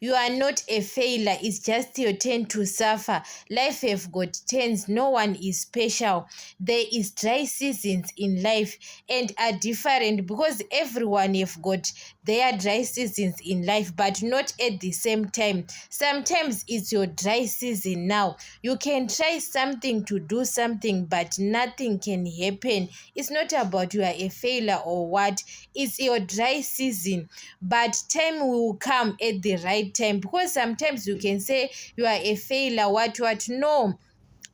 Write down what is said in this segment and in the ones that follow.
You are not a failure. It's just your turn to suffer. Life have got turns. No one is special. There is dry seasons in life and are different because everyone have got their dry seasons in life, but not at the same time. Sometimes it's your dry season now. You can try something to do something, but nothing can happen. It's not about you are a failure or what. It's your dry season, but time will come at the right time, because sometimes you can say you are a failure, what. No,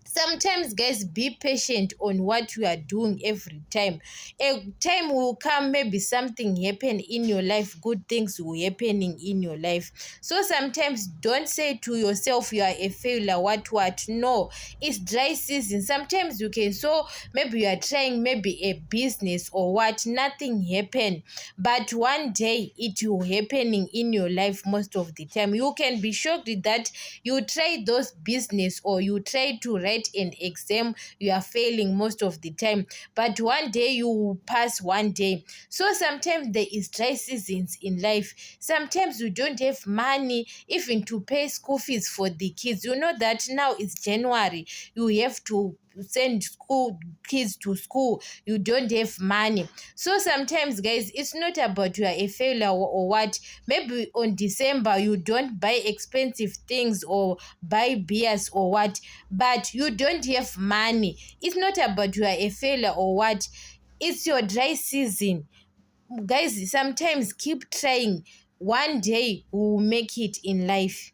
sometimes, guys, be patient on what you are doing every time. A time will come, maybe something happen in your life, good things will happening in your life. So sometimes don't say to yourself you are a failure, what. No, it's dry season. Sometimes you can, so maybe you are trying maybe a business or what, nothing happen, but one day it will happening in your life. Most of the time you can be shocked that you try those business or you try to write an exam, you are failing most of the time, but one day you will pass one day. So sometimes there is dry seasons in life. Sometimes you don't have money even to pay school fees for the kids. You know that now it's January, you have to send school kids to school, you don't have money. So sometimes, guys, it's not about you are a failure or what. Maybe on December you don't buy expensive things or buy beers or what, but you don't have money. It's not about you are a failure or what. It's your dry season. Guys, sometimes keep trying. One day we will make it in life.